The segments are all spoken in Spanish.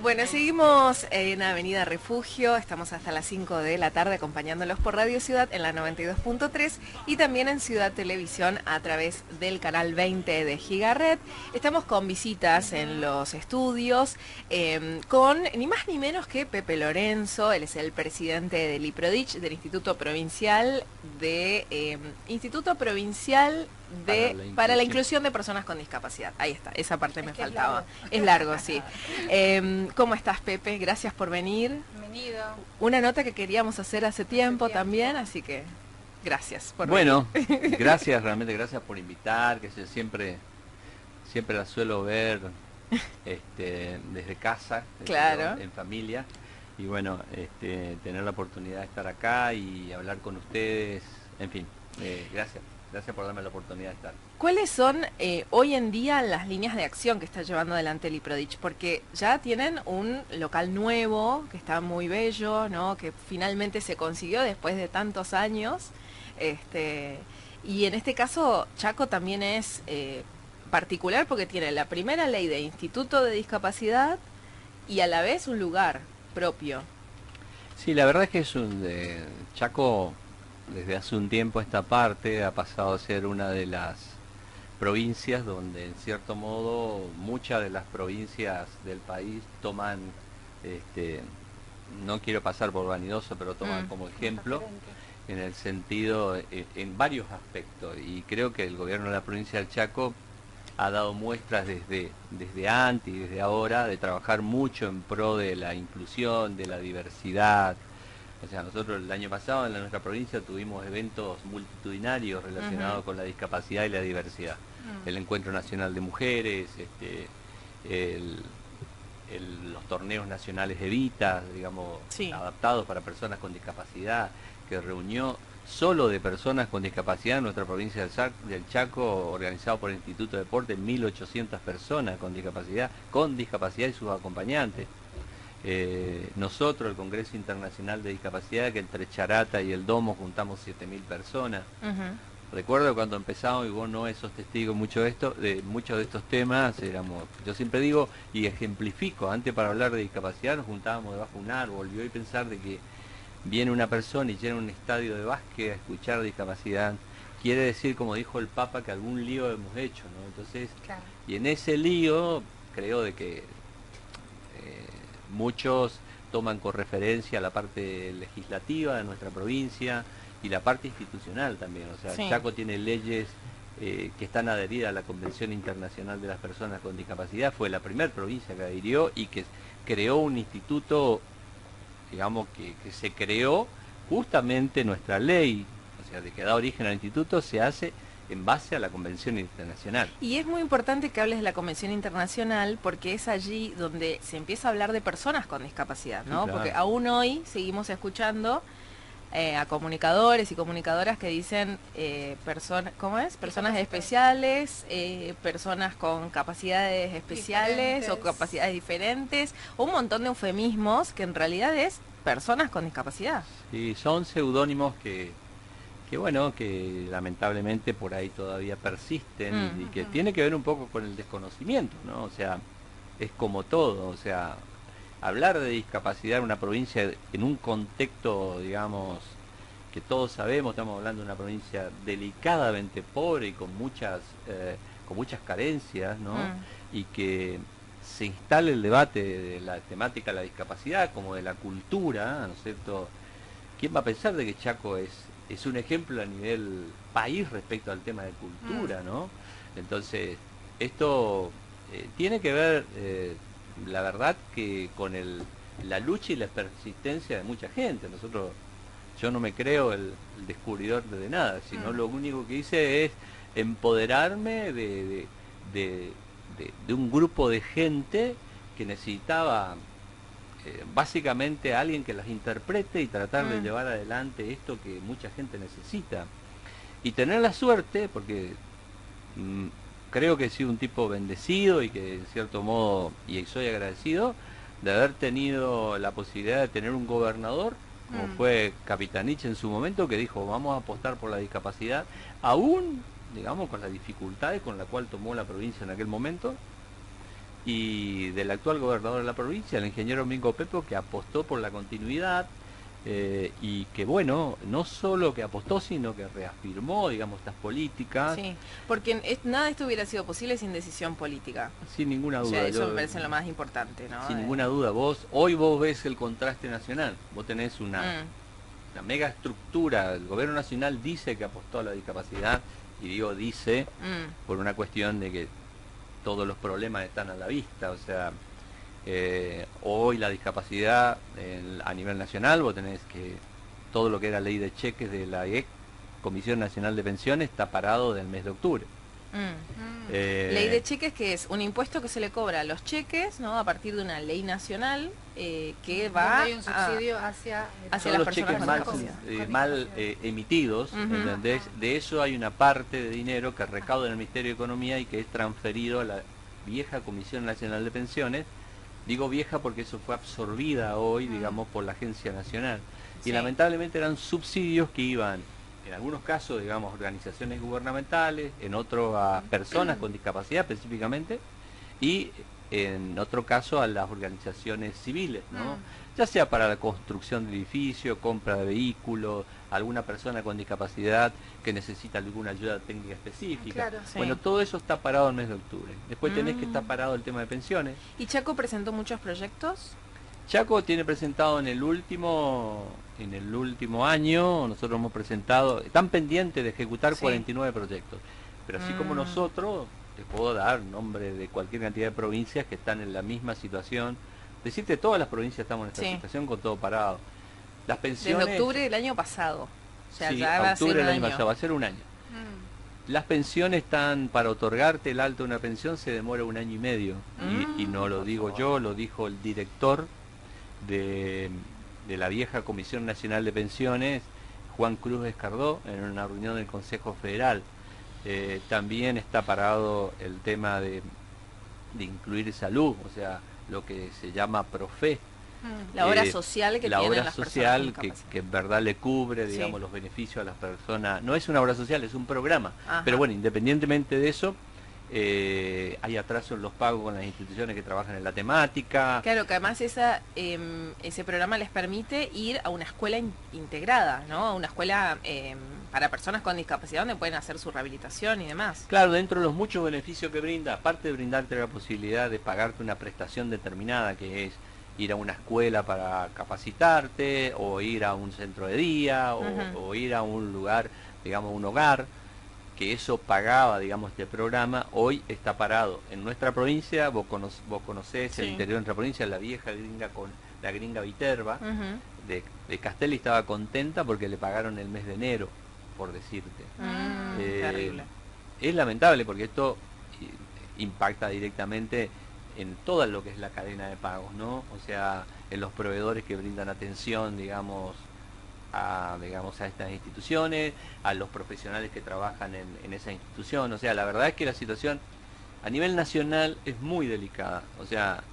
Bueno, seguimos en Avenida Refugio, estamos hasta las 5 de la tarde acompañándolos por Radio Ciudad en la 92.3 y también en Ciudad Televisión a través del canal 20 de Gigaret. Estamos con visitas en los estudios con ni más ni menos que Pepe Lorenzo. Él es el presidente del IPRODICH, del Instituto Provincial para la Inclusión de Personas con Discapacidad. Ahí está, esa parte me faltaba. Es largo, sí. ¿Cómo estás, Pepe? Gracias por venir. Bienvenido. Una nota que queríamos hacer hace tiempo también, así que gracias por venir. Gracias, realmente gracias por invitar, que siempre la suelo ver desde casa, claro, en familia, y bueno, tener la oportunidad de estar acá y hablar con ustedes, en fin, gracias. Gracias por darme la oportunidad de estar. ¿Cuáles son hoy en día las líneas de acción que está llevando adelante el IPRODICH? Porque ya tienen un local nuevo, que está muy bello, ¿no? Que finalmente se consiguió después de tantos años. Y en este caso, Chaco también es particular porque tiene la primera ley de Instituto de Discapacidad y a la vez un lugar propio. Sí, la verdad es que Chaco, desde hace un tiempo esta parte ha pasado a ser una de las provincias donde en cierto modo muchas de las provincias del país toman, no quiero pasar por vanidoso, pero toman como ejemplo en el sentido, en varios aspectos, y creo que el gobierno de la provincia del Chaco ha dado muestras desde antes y desde ahora de trabajar mucho en pro de la inclusión, de la diversidad. O sea, nosotros el año pasado en nuestra provincia tuvimos eventos multitudinarios relacionados con la discapacidad y la diversidad. El Encuentro Nacional de Mujeres, los torneos nacionales de Evita, digamos, adaptados para personas con discapacidad, que reunió solo de personas con discapacidad en nuestra provincia del Chaco, organizado por el Instituto de Deporte, 1.800 personas con discapacidad y sus acompañantes. Nosotros, el Congreso Internacional de Discapacidad, que entre Charata y el Domo juntamos 7.000 personas. Recuerdo cuando empezamos, y vos no sos testigo de muchos de estos temas, yo siempre digo y ejemplifico, antes para hablar de discapacidad nos juntábamos debajo de un árbol, y hoy pensar de que viene una persona y llena un estadio de básquet a escuchar discapacidad, quiere decir, como dijo el Papa, que algún lío hemos hecho, ¿no? Entonces, claro. Y en ese lío, creo de que muchos toman con referencia la parte legislativa de nuestra provincia y la parte institucional también. O sea, Chaco tiene leyes que están adheridas a la Convención Internacional de las Personas con Discapacidad. Fue la primera provincia que adhirió y que creó un instituto, digamos, que se creó justamente nuestra ley, o sea, de que da origen al instituto, se hace en base a la Convención Internacional. Y es muy importante que hables de la Convención Internacional porque es allí donde se empieza a hablar de personas con discapacidad, ¿no? Sí, claro. Porque aún hoy seguimos escuchando a comunicadores y comunicadoras que dicen personas especiales, personas con capacidades especiales o capacidades diferentes, un montón de eufemismos que en realidad es personas con discapacidad. Sí, son seudónimos que bueno, que lamentablemente por ahí todavía persisten y que tiene que ver un poco con el desconocimiento, ¿no? O sea, es como todo, o sea, hablar de discapacidad en una provincia en un contexto, digamos, que todos sabemos, estamos hablando de una provincia delicadamente pobre y con muchas carencias, ¿no? Y que se instale el debate de la temática de la discapacidad como de la cultura, ¿no es cierto? ¿Quién va a pensar de que Chaco es un ejemplo a nivel país respecto al tema de cultura, ¿no? Entonces, esto tiene que ver, la verdad, que con la lucha y la persistencia de mucha gente. Yo no me creo el descubridor de nada, sino lo único que hice es empoderarme de un grupo de gente que necesitaba básicamente a alguien que las interprete y tratar de llevar adelante esto que mucha gente necesita. Y tener la suerte, porque creo que he sido un tipo bendecido y que en cierto modo, y soy agradecido, de haber tenido la posibilidad de tener un gobernador, como fue Capitanich en su momento, que dijo, vamos a apostar por la discapacidad, aún, digamos, con las dificultades con la cual tomó la provincia en aquel momento, y del actual gobernador de la provincia, el ingeniero Domingo Pepo, que apostó por la continuidad y que bueno, no solo que apostó, sino que reafirmó, digamos, estas políticas. Sí, porque nada de esto hubiera sido posible sin decisión política. Sin ninguna duda. O sea, eso me parece lo más importante, ¿no? Sin ninguna duda. Hoy vos ves el contraste nacional. Vos tenés una mega estructura. El gobierno nacional dice que apostó a la discapacidad, y digo dice por una cuestión de que todos los problemas están a la vista. O sea, hoy la discapacidad a nivel nacional, vos tenés que todo lo que era ley de cheques de la Comisión Nacional de Pensiones está parado del mes de octubre. Ley de cheques, que es un impuesto que se le cobra a los cheques, ¿no? A partir de una ley nacional que va hay un subsidio hacia las los personas cheques con discapacidad. mal emitidos, ¿entendés? De eso hay una parte de dinero que recauda en el Ministerio de Economía y que es transferido a la vieja Comisión Nacional de Pensiones. Digo vieja porque eso fue absorbida hoy, digamos, por la Agencia Nacional. Y lamentablemente eran subsidios que iban, en algunos casos, digamos, a organizaciones gubernamentales, en otros a personas con discapacidad específicamente, y en otro caso a las organizaciones civiles, ¿no? Ya sea para la construcción de edificios, compra de vehículos, alguna persona con discapacidad que necesita alguna ayuda técnica específica. Claro, bueno, todo eso está parado el mes de octubre. Después tenés que estar parado el tema de pensiones. ¿Y Chaco presentó muchos proyectos? Chaco tiene presentado en el último año, nosotros hemos presentado, están pendientes de ejecutar 49 proyectos, pero así como nosotros, te puedo dar nombre de cualquier cantidad de provincias que están en la misma situación. Decirte, todas las provincias estamos en esta situación con todo parado. Las pensiones... Desde octubre del año pasado. O sea, sí, ya va a ser octubre un del año año. pasado, va a ser un año. Las pensiones están, para otorgarte el alto de una pensión se demora 1 año y medio. Y no lo digo yo, lo dijo el director de la vieja Comisión Nacional de Pensiones, Juan Cruz Escardó, en una reunión del Consejo Federal. También está parado el tema de incluir salud, o sea, lo que se llama PROFE. La obra social que la tienen obra las social personas con que en verdad le cubre, digamos, los beneficios a las personas. No es una obra social, es un programa. Pero bueno, independientemente de eso, hay atraso en los pagos con las instituciones que trabajan en la temática. Claro, que además ese programa les permite ir a una escuela integrada, ¿no? A una escuela para personas con discapacidad donde pueden hacer su rehabilitación y demás. Claro, dentro de los muchos beneficios que brinda, aparte de brindarte la posibilidad de pagarte una prestación determinada, que es ir a una escuela para capacitarte, o ir a un centro de día, o ir a un lugar, digamos, un hogar, que eso pagaba, digamos, este programa, hoy está parado. En nuestra provincia, vos conocés el interior de nuestra provincia, la vieja gringa con la gringa Viterba, de Castelli estaba contenta porque le pagaron el mes de enero, por decirte. Terrible. Es lamentable porque esto impacta directamente en toda lo que es la cadena de pagos, ¿no? O sea, en los proveedores que brindan atención, digamos, a estas instituciones, a los profesionales que trabajan en esa institución. O sea, la verdad es que la situación a nivel nacional es muy delicada. O sea,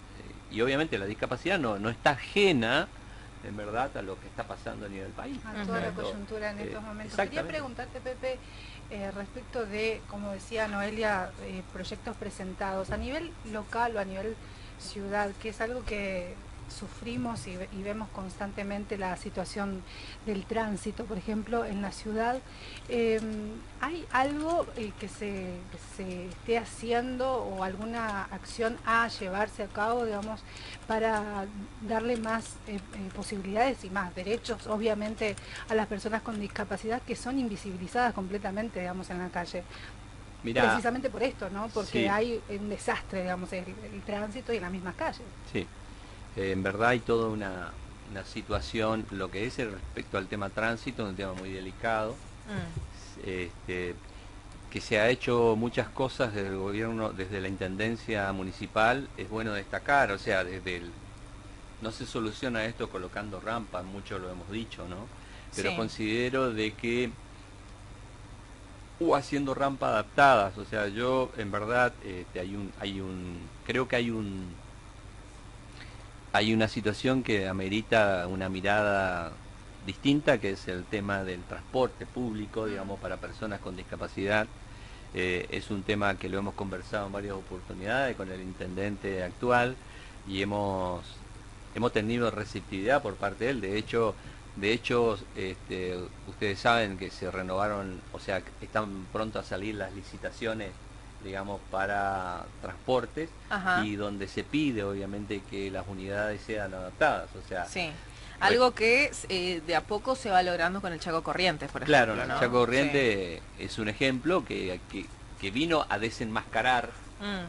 y obviamente la discapacidad no está ajena, en verdad, a lo que está pasando a nivel país. A toda la coyuntura en estos momentos. Quería preguntarte, Pepe, respecto de, como decía Noelia, proyectos presentados a nivel local o a nivel ciudad, que es algo que sufrimos y vemos constantemente, la situación del tránsito, por ejemplo, en la ciudad. ¿Hay algo que se esté haciendo o alguna acción a llevarse a cabo, digamos, para darle más posibilidades y más derechos, obviamente, a las personas con discapacidad que son invisibilizadas completamente, digamos, en la calle? Mirá, precisamente por esto, ¿no? Porque hay un desastre, digamos, el tránsito y en las mismas calles. Sí. En verdad hay toda una situación, lo que es respecto al tema tránsito, un tema muy delicado, que se ha hecho muchas cosas desde el gobierno, desde la intendencia municipal, es bueno destacar, o sea, no se soluciona esto colocando rampas, mucho lo hemos dicho, ¿no? Pero considero de que haciendo rampas adaptadas, o sea, yo en verdad creo que hay una situación que amerita una mirada distinta, que es el tema del transporte público, digamos, para personas con discapacidad. Es un tema que lo hemos conversado en varias oportunidades con el intendente actual y hemos tenido receptividad por parte de él. De hecho, ustedes saben que se renovaron, o sea, están pronto a salir las licitaciones, digamos, para transportes. Ajá. Y donde se pide, obviamente, que las unidades sean adaptadas, o sea... Sí. Algo que de a poco se va logrando con el Chaco Corrientes, por ejemplo. Claro, ¿no? El Chaco Corrientes es un ejemplo que vino a desenmascarar,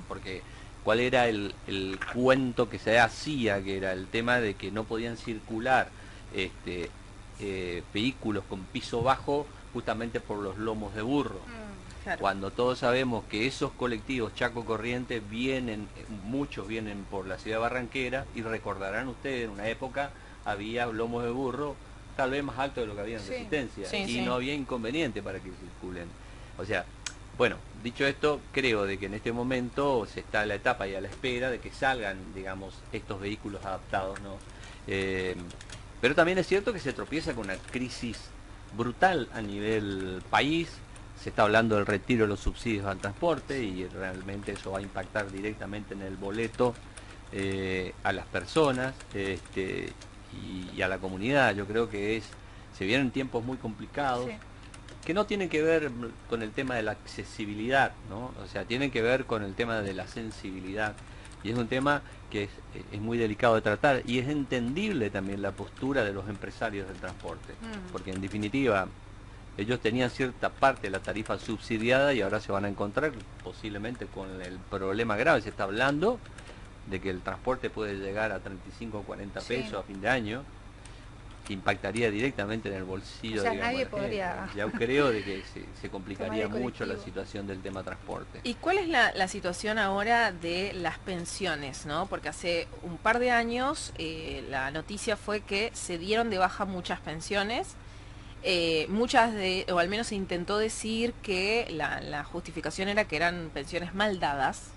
porque cuál era el cuento que se hacía, que era el tema de que no podían circular vehículos con piso bajo justamente por los lomos de burro. Claro. Cuando todos sabemos que esos colectivos Chaco Corrientes muchos vienen por la ciudad barranquera, y recordarán ustedes, en una época había lomos de burro tal vez más altos de lo que había en Resistencia, y no había inconveniente para que circulen. O sea, bueno, dicho esto, creo de que en este momento se está a la etapa y a la espera de que salgan, digamos, estos vehículos adaptados, ¿no? Pero también es cierto que se tropieza con una crisis brutal a nivel país. Se está hablando del retiro de los subsidios al transporte y realmente eso va a impactar directamente en el boleto a las personas y a la comunidad. Yo creo que se vienen tiempos muy complicados que no tienen que ver con el tema de la accesibilidad, ¿no? O sea, tienen que ver con el tema de la sensibilidad. Y es un tema que es muy delicado de tratar, y es entendible también la postura de los empresarios del transporte, porque en definitiva ellos tenían cierta parte de la tarifa subsidiada y ahora se van a encontrar posiblemente con el problema grave. Se está hablando de que el transporte puede llegar a 35 o 40 pesos a fin de año, que impactaría directamente en el bolsillo. O sea, digamos, nadie podría... Ya creo de que se complicaría mucho la situación del tema transporte. ¿Y cuál es la situación ahora de las pensiones, no? Porque hace un par de años la noticia fue que se dieron de baja muchas pensiones, o al menos se intentó decir que la justificación era que eran pensiones mal dadas.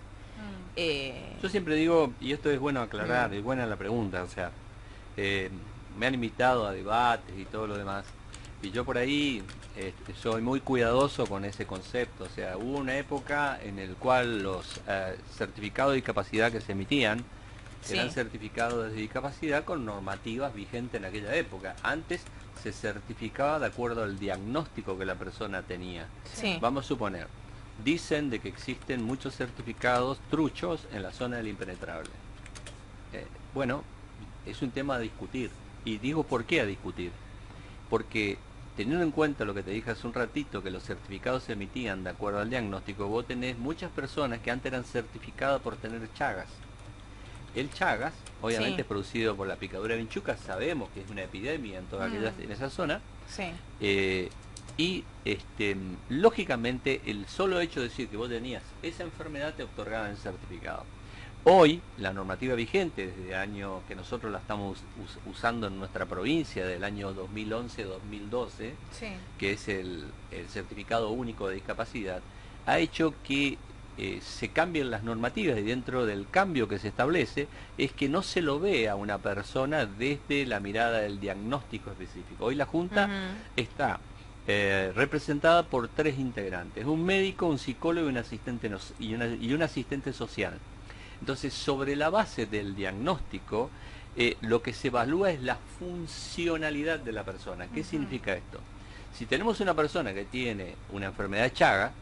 Yo siempre digo, y esto es bueno aclarar, es buena la pregunta, o sea, me han invitado a debates y todo lo demás, y yo por ahí soy muy cuidadoso con ese concepto. O sea, hubo una época en el cual los certificados de discapacidad que se emitían eran certificados de discapacidad con normativas vigentes en aquella época. Antes se certificaba de acuerdo al diagnóstico que la persona tenía. Vamos a suponer, dicen de que existen muchos certificados truchos en la zona del impenetrable. Bueno, es un tema a discutir. Y digo, ¿por qué a discutir? Porque teniendo en cuenta lo que te dije hace un ratito, que los certificados se emitían de acuerdo al diagnóstico, vos tenés muchas personas que antes eran certificadas por tener Chagas. El Chagas, obviamente, es producido por la picadura de vinchuca, sabemos que es una epidemia en toda en esa zona. Lógicamente, el solo hecho de decir que vos tenías esa enfermedad te otorgaba el certificado. Hoy, la normativa vigente, desde el año que nosotros la estamos usando en nuestra provincia, del año 2011-2012, que es el certificado único de discapacidad, ha hecho que se cambien las normativas, y dentro del cambio que se establece es que no se lo ve a una persona desde la mirada del diagnóstico específico. Hoy la Junta está representada por 3 integrantes: un médico, un psicólogo y un asistente social. Entonces, sobre la base del diagnóstico, lo que se evalúa es la funcionalidad de la persona. ¿Qué significa esto? Si tenemos una persona que tiene una enfermedad de Chagas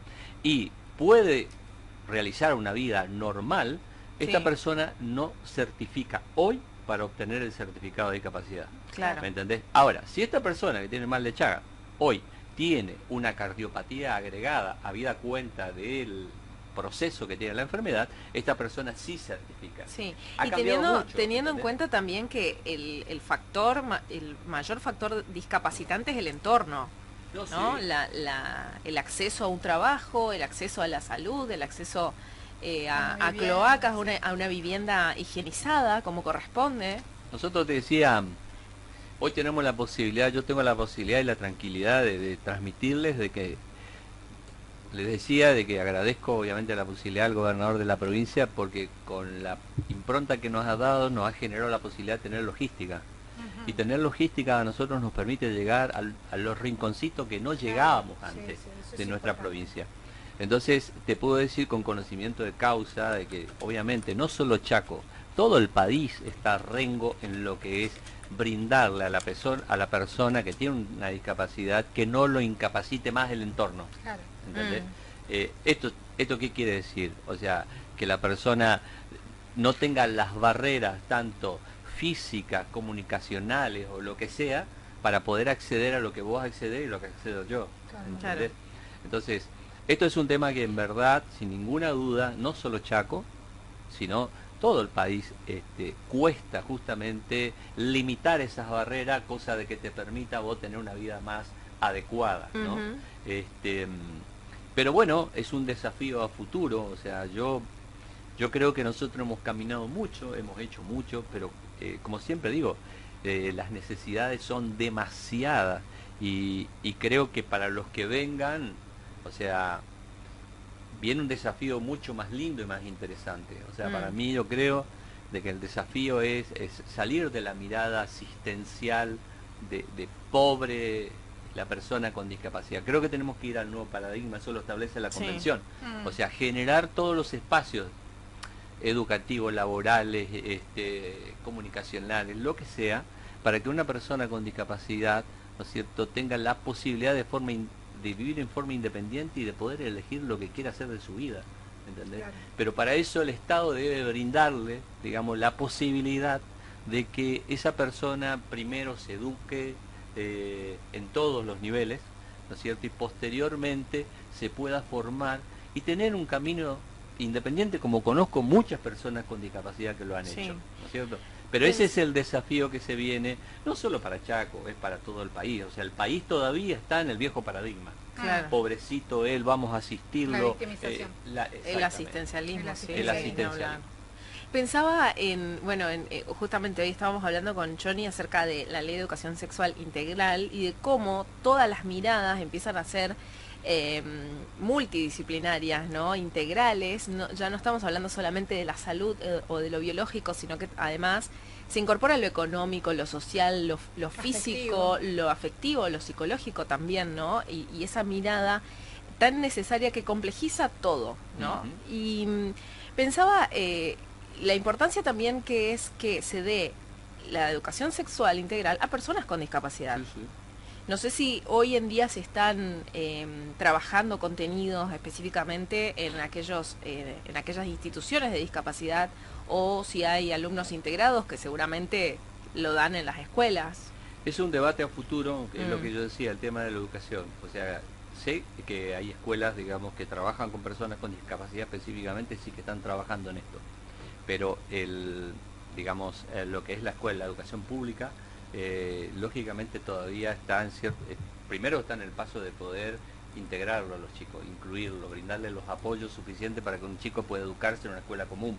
y puede realizar una vida normal, esta persona no certifica hoy para obtener el certificado de discapacidad. ¿Me entendés? Ahora, si esta persona que tiene mal de Chagas hoy tiene una cardiopatía agregada, habida cuenta del proceso que tiene la enfermedad, esta persona sí certifica. Y teniendo en cuenta también que el mayor factor discapacitante es el entorno, ¿no? El acceso a un trabajo, el acceso a la salud, el acceso a cloacas, a una vivienda higienizada como corresponde. Nosotros te decía, hoy tenemos la posibilidad, yo tengo la posibilidad y la tranquilidad de transmitirles de que les decía de que agradezco obviamente la posibilidad al gobernador de la provincia, porque con la impronta que nos ha dado nos ha generado la posibilidad de tener logística. Y tener logística a nosotros nos permite llegar a los rinconcitos que no llegábamos antes de nuestra provincia. Entonces te puedo decir con conocimiento de causa de que obviamente no solo Chaco, todo el país está rengo en lo que es brindarle a la persona que tiene una discapacidad que no lo incapacite más el entorno. Claro. ¿Entendés? ¿Esto qué quiere decir? O sea, que la persona no tenga las barreras tanto físicas, comunicacionales o lo que sea, para poder acceder a lo que vos accedés y lo que accedo yo. Claro. Entonces, esto es un tema que en verdad, sin ninguna duda, no solo Chaco, sino todo el país cuesta justamente limitar esas barreras, cosa de que te permita vos tener una vida más adecuada, ¿no? Pero bueno, es un desafío a futuro, o sea, yo creo que nosotros hemos caminado mucho, hemos hecho mucho, pero como siempre digo, las necesidades son demasiadas y creo que para los que vengan, o sea, viene un desafío mucho más lindo y más interesante. O sea, para mí yo creo de que el desafío es salir de la mirada asistencial de pobre la persona con discapacidad. Creo que tenemos que ir al nuevo paradigma, eso lo establece la Convención. O sea, generar todos los espacios educativos, laborales, comunicacionales, lo que sea, para que una persona con discapacidad, ¿no es cierto?, tenga la posibilidad de vivir en forma independiente y de poder elegir lo que quiera hacer de su vida, ¿entendés? Claro. Pero para eso el Estado debe brindarle, digamos, la posibilidad de que esa persona primero se eduque en todos los niveles, ¿no es cierto?, y posteriormente se pueda formar y tener un camino independiente, como conozco muchas personas con discapacidad que lo han hecho, ¿no es cierto? Pero ese es el desafío que se viene, no solo para Chaco, es para todo el país. O sea, el país todavía está en el viejo paradigma. Claro. Pobrecito él, vamos a asistirlo. El asistencialismo. El asistencialismo. Pensaba en, bueno, justamente hoy estábamos hablando con Johnny acerca de la Ley de Educación Sexual Integral y de cómo todas las miradas empiezan a ser multidisciplinarias, ¿no? Integrales. Ya no estamos hablando solamente de la salud o de lo biológico, sino que además se incorpora lo económico, lo social, lo físico, lo afectivo, lo psicológico también, ¿no? Y esa mirada tan necesaria que complejiza todo, ¿no? Y pensaba la importancia también que es que se dé la educación sexual integral a personas con discapacidad. Sí, sí. No sé si hoy en día se están trabajando contenidos específicamente en aquellas instituciones de discapacidad o si hay alumnos integrados que seguramente lo dan en las escuelas. Es un debate a futuro, es lo que yo decía, el tema de la educación. O sea, sé que hay escuelas, digamos, que trabajan con personas con discapacidad específicamente, sí que están trabajando en esto. Pero lo que es la escuela, la educación pública, lógicamente todavía está primero está en el paso de poder integrarlo a los chicos, incluirlo, brindarle los apoyos suficientes para que un chico pueda educarse en una escuela común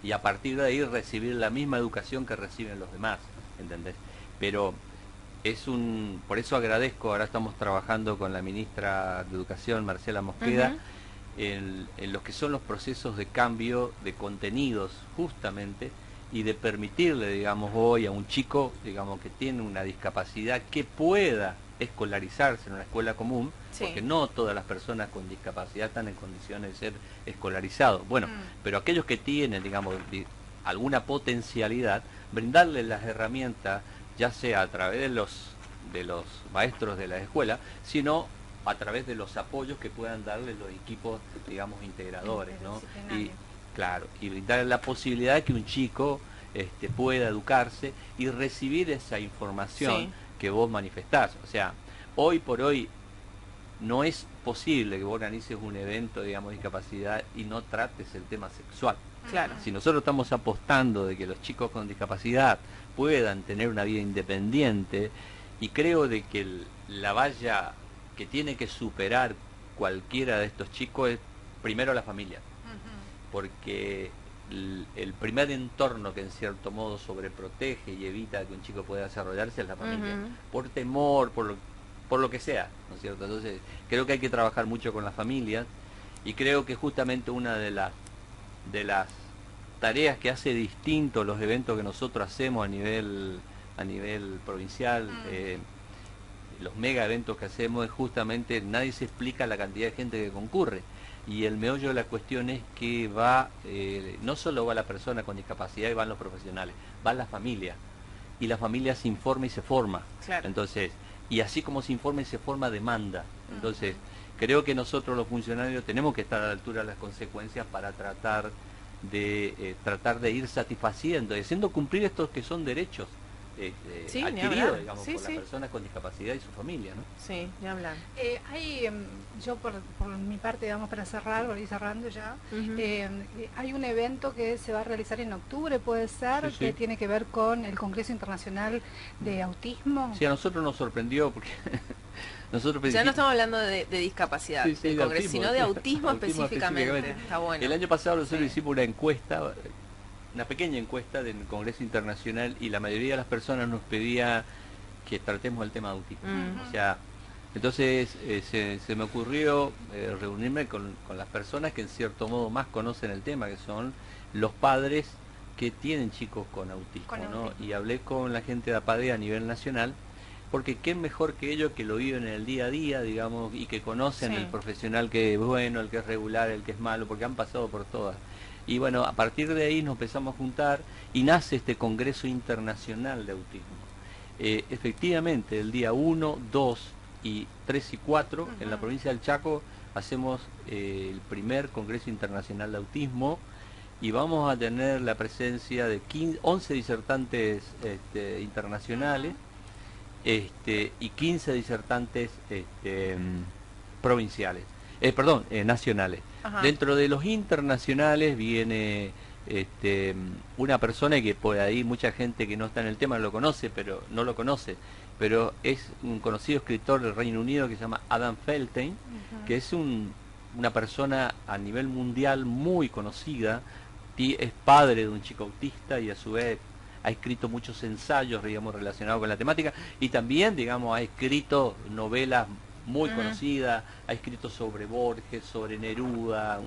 y a partir de ahí recibir la misma educación que reciben los demás, ¿entendés? Pero por eso agradezco, ahora estamos trabajando con la ministra de Educación, Marcela Mosqueda, en lo que son los procesos de cambio de contenidos justamente, y de permitirle, digamos, hoy a un chico, digamos, que tiene una discapacidad que pueda escolarizarse en una escuela común, porque no todas las personas con discapacidad están en condiciones de ser escolarizados. Bueno, pero aquellos que tienen, digamos, alguna potencialidad, brindarles las herramientas, ya sea a través de los maestros de la escuela, sino a través de los apoyos que puedan darle los equipos, digamos, integradores, ¿no? Claro, y brindarle la posibilidad de que un chico pueda educarse y recibir esa información que vos manifestás. O sea, hoy por hoy no es posible que vos organices un evento, digamos, de discapacidad y no trates el tema sexual. Claro. Si nosotros estamos apostando de que los chicos con discapacidad puedan tener una vida independiente, y creo de que la valla que tiene que superar cualquiera de estos chicos es primero la familia. Porque el primer entorno que en cierto modo sobreprotege y evita que un chico pueda desarrollarse es la familia, por temor, por lo que sea, ¿no es cierto? Entonces creo que hay que trabajar mucho con las familias y creo que justamente una de las tareas que hace distinto los eventos que nosotros hacemos a nivel provincial, los mega eventos que hacemos, es justamente, nadie se explica la cantidad de gente que concurre, y el meollo de la cuestión es que va, no solo va la persona con discapacidad y van los profesionales, va la familia, y la familia se informa y se forma. Claro. Entonces, y así como se informa y se forma, demanda. Entonces, creo que nosotros los funcionarios tenemos que estar a la altura de las consecuencias para tratar de ir satisfaciendo, haciendo cumplir estos que son derechos sí, adquiridos, digamos, sí, por sí. las personas con discapacidad y su familia, ¿no? Sí, ni hablar. Yo por mi parte, digamos, para cerrar, voy cerrando ya, hay un evento que se va a realizar en octubre, puede ser, que tiene que ver con el Congreso Internacional de Autismo. Sí, a nosotros nos sorprendió porque nosotros ya no estamos hablando de discapacidad, sí, del de Congreso, autismo, sino de autismo específicamente. Está bueno. El año pasado nosotros hicimos una encuesta, una pequeña encuesta del Congreso Internacional, y la mayoría de las personas nos pedía que tratemos el tema de autismo. O sea, entonces se me ocurrió reunirme con las personas que en cierto modo más conocen el tema, que son los padres que tienen chicos con autismo, ¿no? Y hablé con la gente de APADE a nivel nacional, porque qué mejor que ellos que lo viven en el día a día, digamos, y que conocen el profesional que es bueno, el que es regular, el que es malo, porque han pasado por todas. Y bueno, a partir de ahí nos empezamos a juntar y nace este Congreso Internacional de Autismo. Efectivamente, el día 1, 2, y 3 y 4 en la provincia del Chaco hacemos el primer Congreso Internacional de Autismo, y vamos a tener la presencia de 11 disertantes internacionales y 15 disertantes provinciales, nacionales. Dentro de los internacionales viene una persona que por ahí mucha gente que no está en el tema lo conoce, pero no lo conoce, pero es un conocido escritor del Reino Unido que se llama Adam Felten, que es una persona a nivel mundial muy conocida, y es padre de un chico autista y a su vez ha escrito muchos ensayos, digamos, relacionados con la temática, y también, digamos, ha escrito novelas muy conocidas, ha escrito sobre Borges, sobre Neruda,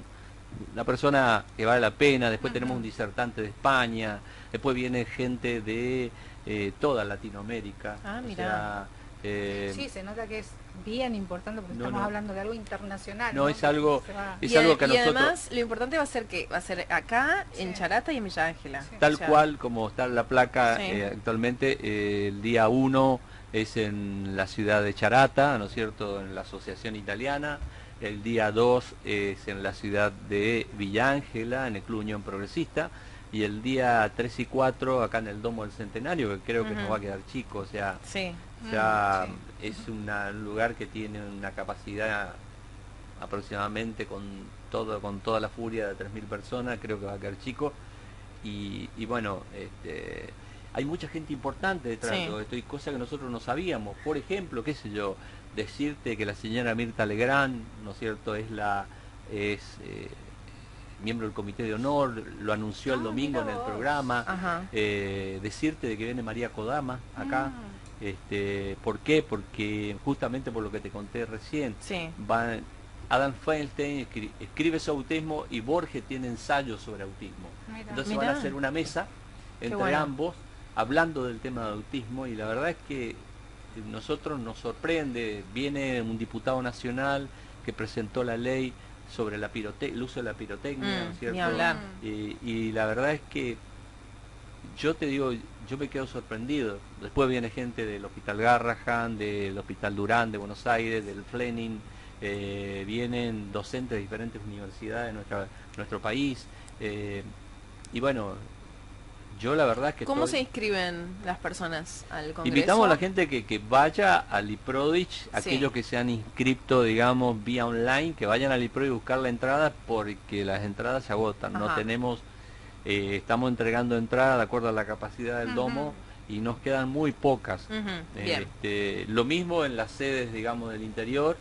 una persona que vale la pena. Después tenemos un disertante de España, después viene gente de toda Latinoamérica. Mira. Sí, se nota que es bien importante porque estamos hablando de algo internacional. No, es algo, algo que a nosotros... Y además lo importante va a ser que va a ser acá, en Charata y en Villa Ángela. Tal cual como está la placa actualmente, el día 1 es en la ciudad de Charata, ¿no es cierto?, en la Asociación Italiana. El día 2 es en la ciudad de Villa Ángela, en el Club Unión Progresista. Y el día 3 y 4 acá en el Domo del Centenario, que creo que nos va a quedar chico, o sea, es un lugar que tiene una capacidad aproximadamente con toda la furia de 3.000 personas, creo que va a quedar chico. Y bueno, hay mucha gente importante detrás de todo esto, y cosas que nosotros no sabíamos. Por ejemplo, qué sé yo, decirte que la señora Mirta Legrand, ¿no es cierto?, es miembro del Comité de Honor, lo anunció el domingo en el programa. Decirte de que viene María Kodama acá. ¿Por qué? Porque justamente por lo que te conté recién, Adam Feinstein escribe sobre autismo y Borges tiene ensayos sobre autismo. Entonces van a hacer una mesa entre ambos hablando del tema de autismo, y la verdad es que nosotros nos sorprende. Viene un diputado nacional que presentó la ley sobre el uso de la pirotecnia, ¿no es cierto? Ni hablar. Y la verdad es que yo te digo, yo me quedo sorprendido. Después viene gente del Hospital Garrahan, del Hospital Durán de Buenos Aires, del Fleming, vienen docentes de diferentes universidades de nuestro país, y bueno, yo la verdad es que... ¿Cómo se inscriben las personas al Congreso? Invitamos a la gente que vaya al IPRODICH, aquellos que se han inscrito, digamos, vía online, que vayan al IPRODICH a buscar la entrada, porque las entradas se agotan. No tenemos, estamos entregando entradas de acuerdo a la capacidad del domo, y nos quedan muy pocas. Lo mismo en las sedes, digamos, del interior,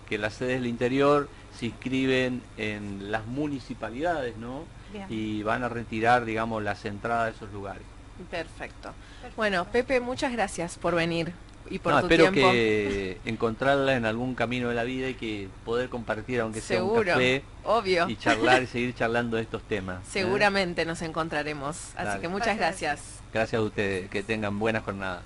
que las sedes del interior se inscriben en las municipalidades, ¿no? Y van a retirar, digamos, las entradas de esos lugares. Perfecto. Bueno, Pepe, muchas gracias por venir y por tu espero tiempo. Que encontrarla en algún camino de la vida, y que poder compartir, aunque sea un café, obvio, y charlar y seguir charlando de estos temas. Seguramente nos encontraremos. Así que muchas gracias. Gracias a ustedes, que tengan buena jornada.